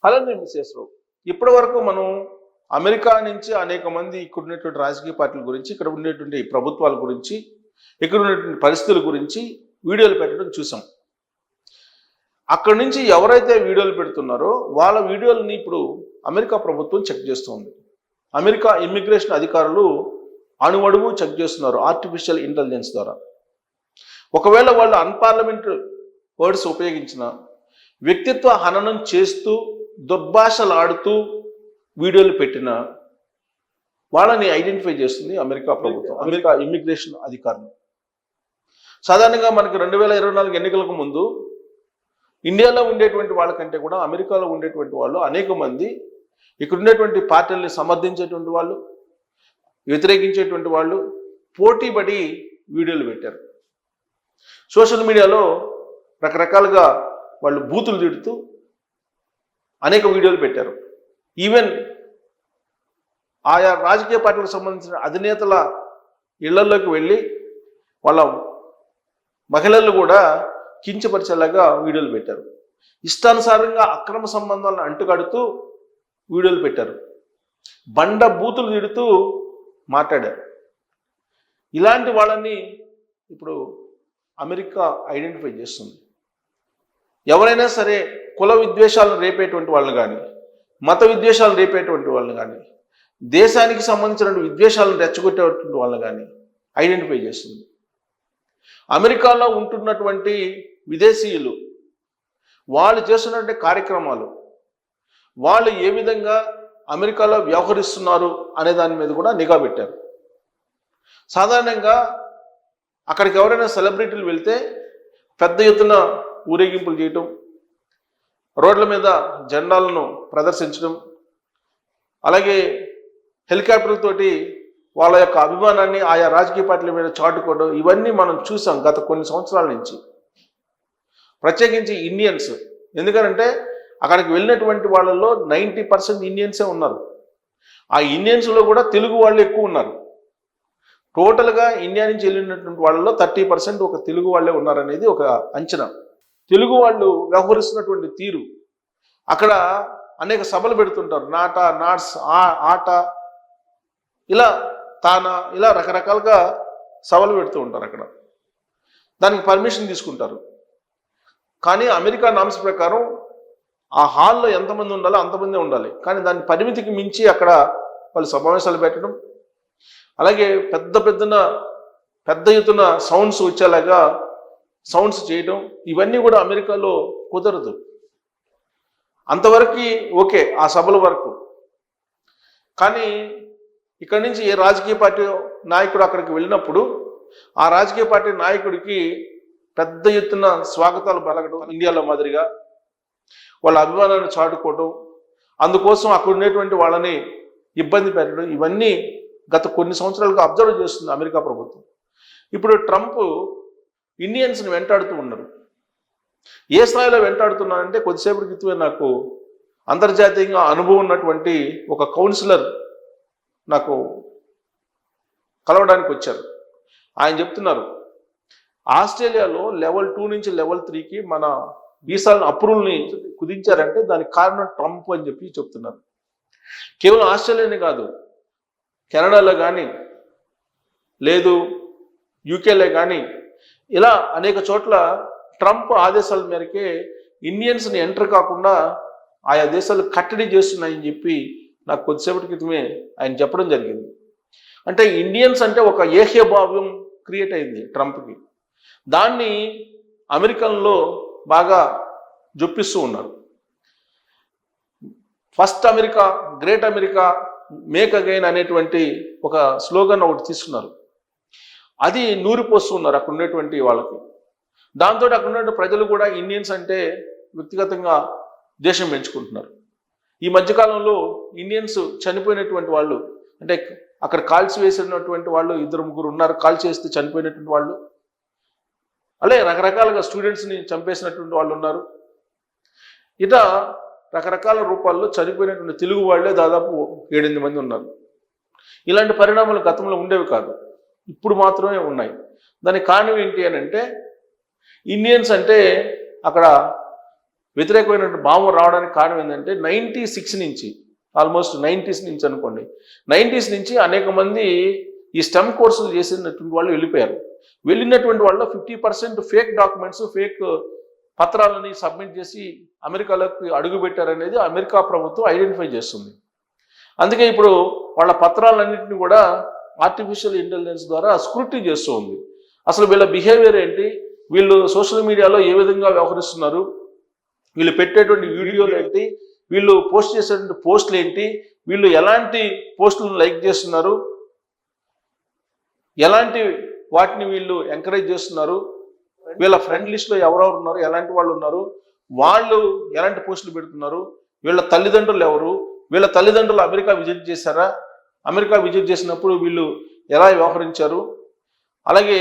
అలానే మిస్సెస్ రావు ఇప్పటి వరకు మనం అమెరికా నుంచి అనేక మంది ఇక్కడ ఉన్నటువంటి రాజకీయ పార్టీల గురించి, ఇక్కడ ఉండేటువంటి ప్రభుత్వాల గురించి, ఇక్కడ ఉన్నటువంటి పరిస్థితుల గురించి వీడియోలు పెట్టడం చూసాం. అక్కడి నుంచి ఎవరైతే వీడియోలు పెడుతున్నారో వాళ్ళ వీడియోలని ఇప్పుడు అమెరికా ప్రభుత్వం చెక్ చేస్తుంది. అమెరికా ఇమ్మిగ్రేషన్ అధికారులు అణువడుగు చెక్ చేస్తున్నారు ఆర్టిఫిషియల్ ఇంటెలిజెన్స్ ద్వారా. ఒకవేళ వాళ్ళు అన్పార్లమెంటరీ వర్డ్స్ ఉపయోగించిన, వ్యక్తిత్వ హననం చేస్తూ దుర్భాషలు ఆడుతూ వీడియోలు పెట్టిన వాళ్ళని ఐడెంటిఫై చేస్తుంది అమెరికా ప్రభుత్వం, అమెరికా ఇమ్మిగ్రేషన్ అధికారులు. సాధారణంగా మనకి 2024 ఎన్నికలకు ముందు ఇండియాలో ఉండేటువంటి వాళ్ళకంటే కూడా అమెరికాలో ఉండేటువంటి వాళ్ళు అనేక మంది ఇక్కడ ఉండేటువంటి పార్టీలని సమర్థించేటువంటి వాళ్ళు, వ్యతిరేకించేటువంటి వాళ్ళు పోటీపడి వీడియోలు పెట్టారు. సోషల్ మీడియాలో రకరకాలుగా వాళ్ళు బూతులు తిడుతూ అనేక వీడియోలు పెట్టారు. ఈవెన్ ఆయా రాజకీయ పార్టీలకు సంబంధించిన అధినేతల ఇళ్లలోకి వెళ్ళి వాళ్ళ మహిళలు కూడా కించపరిచేలాగా వీడియోలు పెట్టారు. ఇష్టానుసారంగా అక్రమ సంబంధాలను అంటుకడుతూ వీడియోలు పెట్టారు. బండ బూతులు తిడుతూ మాట్లాడారు. ఇలాంటి వాళ్ళని ఇప్పుడు అమెరికా ఐడెంటిఫై చేస్తుంది. ఎవరైనా సరే కుల విద్వేషాలను రేపేటువంటి వాళ్ళని కానీ, మత విద్వేషాలను రేపేటువంటి వాళ్ళని కానీ, దేశానికి సంబంధించిన విద్వేషాలను రెచ్చగొట్టేటువంటి వాళ్ళని కానీ ఐడెంటిఫై చేస్తుంది. అమెరికాలో ఉంటున్నటువంటి విదేశీయులు వాళ్ళు చేస్తున్నటువంటి కార్యక్రమాలు, వాళ్ళు ఏ విధంగా అమెరికాలో వ్యవహరిస్తున్నారు అనే దాని మీద కూడా నిఘా పెట్టారు. సాధారణంగా అక్కడికి ఎవరైనా సెలబ్రిటీలు వెళ్తే పెద్ద ఎత్తున ఊరేగింపులు చేయటం, రోడ్ల మీద జెండాలను ప్రదర్శించడం, అలాగే హెలికాప్టర్లతోటి వాళ్ళ యొక్క అభిమానాన్ని ఆయా రాజకీయ పార్టీల మీద చాటుకోవడం, ఇవన్నీ మనం చూసాం గత కొన్ని సంవత్సరాల నుంచి. ప్రత్యేకించి ఇండియన్స్, ఎందుకంటే అక్కడికి వెళ్ళినటువంటి వాళ్ళల్లో 90% ఇండియన్సే ఉన్నారు. ఆ ఇండియన్స్లో కూడా తెలుగు వాళ్ళు ఎక్కువ ఉన్నారు. టోటల్గా ఇండియా నుంచి వెళ్ళినటువంటి వాళ్ళలో 30% ఒక తెలుగు వాళ్ళే ఉన్నారనేది ఒక అంచనా. తెలుగు వాళ్ళు వ్యవహరిస్తున్నటువంటి తీరు, అక్కడ అనేక సభలు పెడుతుంటారు. నాట, నాట్స్, ఆట, ఇలా తానా, ఇలా రకరకాలుగా సభలు పెడుతూ ఉంటారు. అక్కడ దానికి పర్మిషన్ తీసుకుంటారు. కానీ అమెరికా నామ్స్ ప్రకారం ఆ హాల్లో ఎంతమంది ఉండాలో అంతమంది ఉండాలి. కానీ దాని పరిమితికి మించి అక్కడ వాళ్ళు సమావేశాలు పెట్టడం, అలాగే పెద్ద ఎత్తున సౌండ్స్ వచ్చేలాగా సౌండ్స్ చేయడం, ఇవన్నీ కూడా అమెరికాలో కుదరదు. అంతవరకు ఓకే ఆ సభల వరకు. కానీ ఇక్కడి నుంచి ఏ రాజకీయ పార్టీ నాయకుడు అక్కడికి వెళ్ళినప్పుడు ఆ రాజకీయ పార్టీ నాయకుడికి పెద్ద ఎత్తున స్వాగతాలు పలకడం, ఇండియాలో మాదిరిగా వాళ్ళ అభిమానాన్ని చాటుకోవడం, అందుకోసం అక్కడ ఉండేటువంటి వాళ్ళని ఇబ్బంది పెట్టడం, ఇవన్నీ గత కొన్ని సంవత్సరాలుగా అబ్జర్వ్ చేస్తుంది అమెరికా ప్రభుత్వం. ఇప్పుడు ట్రంప్ ఇండియన్స్ని వెంటాడుతూ ఉన్నారు. ఏ స్థాయిలో వెంటాడుతున్నారంటే, కొద్దిసేపటి క్రితమే నాకు అంతర్జాతీయంగా అనుభవం ఉన్నటువంటి ఒక కౌన్సిలర్ నాకు కలవడానికి వచ్చారు. ఆయన చెప్తున్నారు, ఆస్ట్రేలియాలో లెవెల్ 2 నుంచి లెవెల్ 3కి మన వీసాలను అప్రూవల్ని కుదించారంటే దానికి కారణం ట్రంప్ అని చెప్పి చెప్తున్నారు. కేవలం ఆస్ట్రేలియానే కాదు, కెనడాలో కానీ, లేదు యూకేలో కానీ, ఇలా అనేక చోట్ల ట్రంప్ ఆదేశాల మేరకే ఇండియన్స్ని ఎంటర్ కాకుండా ఆయా దేశాలు కట్టడి చేస్తున్నాయని చెప్పి నాకు కొద్దిసేపటి క్రితమే ఆయన చెప్పడం జరిగింది. అంటే ఇండియన్స్ అంటే ఒక ఏహ్యభావ్యం క్రియేట్ అయింది ట్రంప్కి. దాన్ని అమెరికన్లో బాగా జొప్పిస్తూ ఉన్నారు. First America, great America, make again అనేటువంటి ఒక స్లోగన్ ఒకటి తీసుకున్నారు. అది నూరిపోస్తూ ఉన్నారు అక్కడ ఉండేటువంటి వాళ్ళకి. దాంతో అక్కడ ఉన్నటువంటి ప్రజలు కూడా ఇండియన్స్ అంటే వ్యక్తిగతంగా దేశం పెంచుకుంటున్నారు. ఈ మధ్యకాలంలో ఇండియన్స్ చనిపోయినటువంటి వాళ్ళు, అంటే అక్కడ కాల్చి వేసినటువంటి వాళ్ళు 2-3 ఉన్నారు, కాల్చి వేస్తే చనిపోయినటువంటి వాళ్ళు, అలాగే రకరకాలుగా స్టూడెంట్స్ని చంపేసినటువంటి వాళ్ళు ఉన్నారు. ఇట రకరకాల రూపాల్లో చనిపోయినటువంటి తెలుగు వాళ్ళే దాదాపు 7-8 మంది ఉన్నారు. ఇలాంటి పరిణామాలు గతంలో ఉండేవి కాదు, ఇప్పుడు మాత్రమే ఉన్నాయి. దానికి కారణం ఏంటి అని అంటే, ఇండియన్స్ అంటే అక్కడ వ్యతిరేకమైన భావం రావడానికి కారణం ఏంటంటే 96 నుంచి, ఆల్మోస్ట్ 90s నుంచి అనుకోండి, 90s నుంచి అనేక మంది ఈ స్టెమ్ కోర్సులు చేసినటువంటి వాళ్ళు వెళ్ళిపోయారు. వెళ్ళినటువంటి వాళ్ళు 50% ఫేక్ డాక్యుమెంట్స్, ఫేక్ పత్రాలని సబ్మిట్ చేసి అమెరికాలోకి అడుగుపెట్టారనేది అమెరికా ప్రభుత్వం ఐడెంటిఫై చేస్తుంది. అందుకే ఇప్పుడు వాళ్ళ పత్రాలన్నింటినీ కూడా ఆర్టిఫిషియల్ ఇంటెలిజెన్స్ ద్వారా స్క్రూటినీ చేస్తూ ఉంది. అసలు వీళ్ళ బిహేవియర్ ఏంటి, వీళ్ళు సోషల్ మీడియాలో ఏ విధంగా వ్యవహరిస్తున్నారు, వీళ్ళు పెట్టేటువంటి వీడియోలు ఏంటి, వీళ్ళు పోస్ట్ చేసేటువంటి పోస్టులు ఏంటి, వీళ్ళు ఎలాంటి పోస్టులను లైక్ చేస్తున్నారు, ఎలాంటి వాటిని వీళ్ళు ఎంకరేజ్ చేస్తున్నారు, వీళ్ళ ఫ్రెండ్ లిస్ట్లో ఎవరెవరు ఉన్నారు, ఎలాంటి వాళ్ళు ఉన్నారు, వాళ్ళు ఎలాంటి పోస్టులు పెడుతున్నారు, వీళ్ళ తల్లిదండ్రులు ఎవరు, వీళ్ళ తల్లిదండ్రులు అమెరికా విజిట్ చేశారా, అమెరికా విజిట్ చేసినప్పుడు వీళ్ళు ఎలా వ్యవహరించారు, అలాగే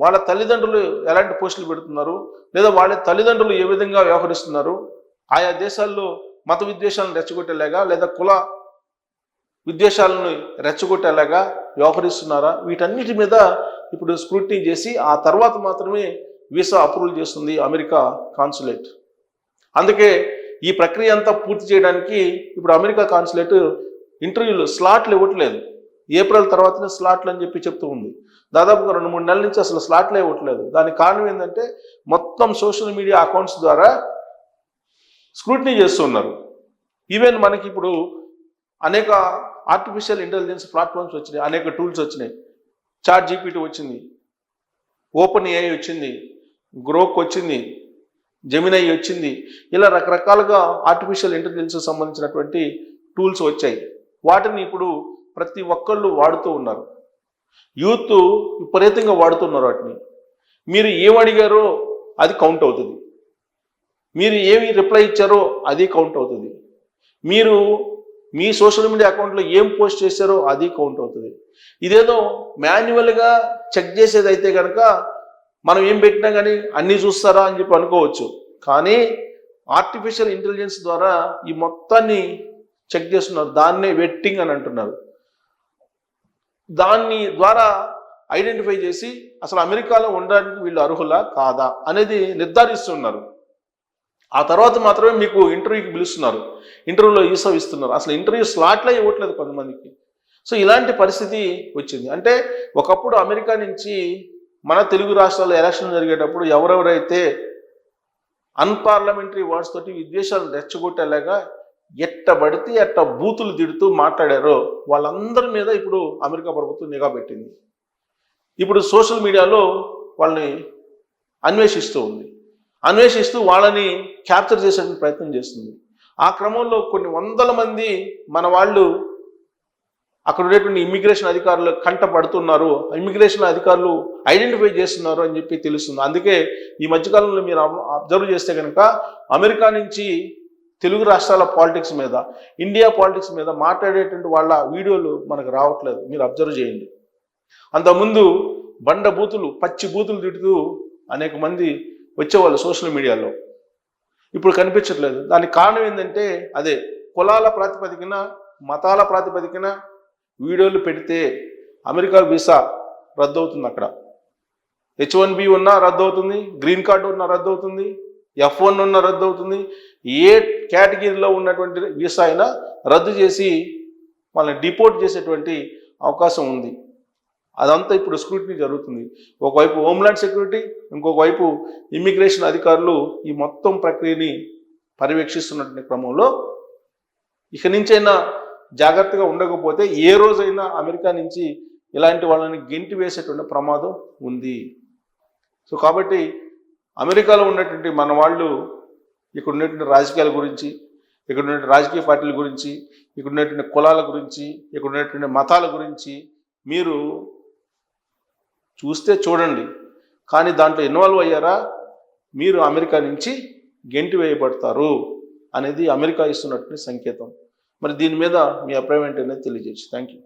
వాళ్ళ తల్లిదండ్రులు ఎలాంటి పోస్టులు పెడుతున్నారు, లేదా వాళ్ళ తల్లిదండ్రులు ఏ విధంగా వ్యవహరిస్తున్నారు, ఆయా దేశాల్లో మత విద్వేషాలను రెచ్చగొట్టేలాగా లేదా కుల విద్వేషాలను రెచ్చగొట్టేలాగా వ్యవహరిస్తున్నారా, వీటన్నిటి మీద ఇప్పుడు స్క్రూటినీ చేసి ఆ తర్వాత మాత్రమే వీసా అప్రూవల్ చేస్తుంది అమెరికా కాన్సులేట్. అందుకే ఈ ప్రక్రియ అంతా పూర్తి చేయడానికి ఇప్పుడు అమెరికా కాన్సులేట్ ఇంటర్వ్యూలు స్లాట్లు ఇవ్వట్లేదు. ఏప్రిల్ తర్వాతనే స్లాట్లు అని చెప్పి చెప్తూ ఉంది. దాదాపుగా 2-3 నెలల నుంచి అసలు స్లాట్లే ఇవ్వట్లేదు. దానికి కారణం ఏంటంటే మొత్తం సోషల్ మీడియా అకౌంట్స్ ద్వారా స్క్రూటినీ చేస్తున్నారు. ఈవెన్ మనకి ఇప్పుడు అనేక ఆర్టిఫిషియల్ ఇంటెలిజెన్స్ ప్లాట్ఫామ్స్ వచ్చినాయి, అనేక టూల్స్ వచ్చినాయి. చాట్ జీపీటీ వచ్చింది, ఓపెన్ ఏఐ వచ్చింది, గ్రోక్ వచ్చింది, జెమినై వచ్చింది. ఇలా రకరకాలుగా ఆర్టిఫిషియల్ ఇంటెలిజెన్స్ సంబంధించినటువంటి టూల్స్ వచ్చాయి. వాటిని ఇప్పుడు ప్రతి ఒక్కళ్ళు వాడుతూ ఉన్నారు. యూత్ విపరీతంగా వాడుతున్నారు వాటిని. మీరు ఏమడిగారో అది కౌంట్ అవుతుంది, మీరు ఏమి రిప్లై ఇచ్చారో అది కౌంట్ అవుతుంది, మీరు మీ సోషల్ మీడియా అకౌంట్లో ఏం పోస్ట్ చేశారో అది కౌంట్ అవుతుంది. ఇదేదో మాన్యువల్గా చెక్ చేసేది అయితే కనుక మనం ఏం పెట్టినా కానీ అన్నీ చూస్తారా అని చెప్పి అనుకోవచ్చు. కానీ ఆర్టిఫిషియల్ ఇంటెలిజెన్స్ ద్వారా ఈ మొత్తాన్ని చెక్ చేస్తున్నారు. దాన్నే వెట్టింగ్ అని అంటున్నారు. దాన్ని ద్వారా ఐడెంటిఫై చేసి అసలు అమెరికాలో ఉండడానికి వీళ్ళు అర్హులా కాదా అనేది నిర్ధారిస్తున్నారు. ఆ తర్వాత మాత్రమే మీకు ఇంటర్వ్యూకి పిలుస్తున్నారు, ఇంటర్వ్యూలో వీసా ఇస్తున్నారు. అసలు ఇంటర్వ్యూ స్లాట్లే ఇవ్వట్లేదు కొంతమందికి. సో ఇలాంటి పరిస్థితి వచ్చింది. అంటే ఒకప్పుడు అమెరికా నుంచి మన తెలుగు రాష్ట్రాల్లో ఎలక్షన్ జరిగేటప్పుడు ఎవరెవరైతే అన్పార్లమెంటరీ వర్డ్స్ తోటి విద్వేషాలను రెచ్చగొట్టేలాగా ఎట్టబడితే ఎట్ట బూతులు తిడుతూ మాట్లాడారో వాళ్ళందరి మీద ఇప్పుడు అమెరికా ప్రభుత్వం నిఘా పెట్టింది. ఇప్పుడు సోషల్ మీడియాలో వాళ్ళని అన్వేషిస్తూ ఉంది. అన్వేషిస్తూ వాళ్ళని క్యాప్చర్ చేసే ప్రయత్నం చేస్తుంది. ఆ క్రమంలో కొన్ని వందల మంది మన వాళ్ళు అక్కడ ఉండేటువంటి ఇమ్మిగ్రేషన్ అధికారులు కంటపడుతున్నారు, ఇమ్మిగ్రేషన్ అధికారులు ఐడెంటిఫై చేస్తున్నారు అని చెప్పి తెలుస్తుంది. అందుకే ఈ మధ్యకాలంలో మీరు అబ్జర్వ్ చేస్తే కనుక అమెరికా నుంచి తెలుగు రాష్ట్రాల పాలిటిక్స్ మీద, ఇండియా పాలిటిక్స్ మీద మాట్లాడేటువంటి వాళ్ళ వీడియోలు మనకు రావట్లేదు. మీరు అబ్జర్వ్ చేయండి. అంతకుముందు బండ బూతులు, పచ్చి బూతులు తిడుతూ అనేక మంది వచ్చేవాళ్ళు సోషల్ మీడియాలో. ఇప్పుడు కనిపించట్లేదు. దానికి కారణం ఏంటంటే అదే కులాల ప్రాతిపదికన, మతాల ప్రాతిపదికన వీడియోలు పెడితే అమెరికా వీసా రద్దు అవుతుంది. అక్కడ H1B ఉన్నా రద్దు అవుతుంది, గ్రీన్ కార్డు ఉన్నా రద్దు అవుతుంది, F1 ఉన్నా రద్దు అవుతుంది. ఏ కేటగిరీలో ఉన్నటువంటి వీసా అయినా రద్దు చేసి వాళ్ళని డిపోర్ట్ చేసేటువంటి అవకాశం ఉంది. అదంతా ఇప్పుడు స్క్రూటినీ జరుగుతుంది. ఒకవైపు హోమ్లాండ్ సెక్యూరిటీ, ఇంకొక వైపు ఇమ్మిగ్రేషన్ అధికారులు ఈ మొత్తం ప్రక్రియని పర్యవేక్షిస్తున్నటువంటి క్రమంలో ఇక నుంచైనా జాగ్రత్తగా ఉండకపోతే ఏ రోజైనా అమెరికా నుంచి ఇలాంటి వాళ్ళని గెంటి వేసేటువంటి ప్రమాదం ఉంది. సో కాబట్టి అమెరికాలో ఉన్నటువంటి మన వాళ్ళు ఇక్కడ ఉన్నటువంటి రాజకీయాల గురించి, ఇక్కడ ఉన్నటువంటి రాజకీయ పార్టీల గురించి, ఇక్కడ ఉన్నటువంటి కులాల గురించి, ఇక్కడ ఉన్నటువంటి మతాల గురించి మీరు చూస్తే చూడండి, కానీ దాంట్లో ఇన్వాల్వ్ అయ్యారా మీరు అమెరికా నుంచి గెంటి వేయబడతారు అనేది అమెరికా ఇస్తున్నటువంటి సంకేతం. మరి దీని మీద మీ అభిప్రాయం ఏంటనేది తెలియజేయచ్చు. Thank you.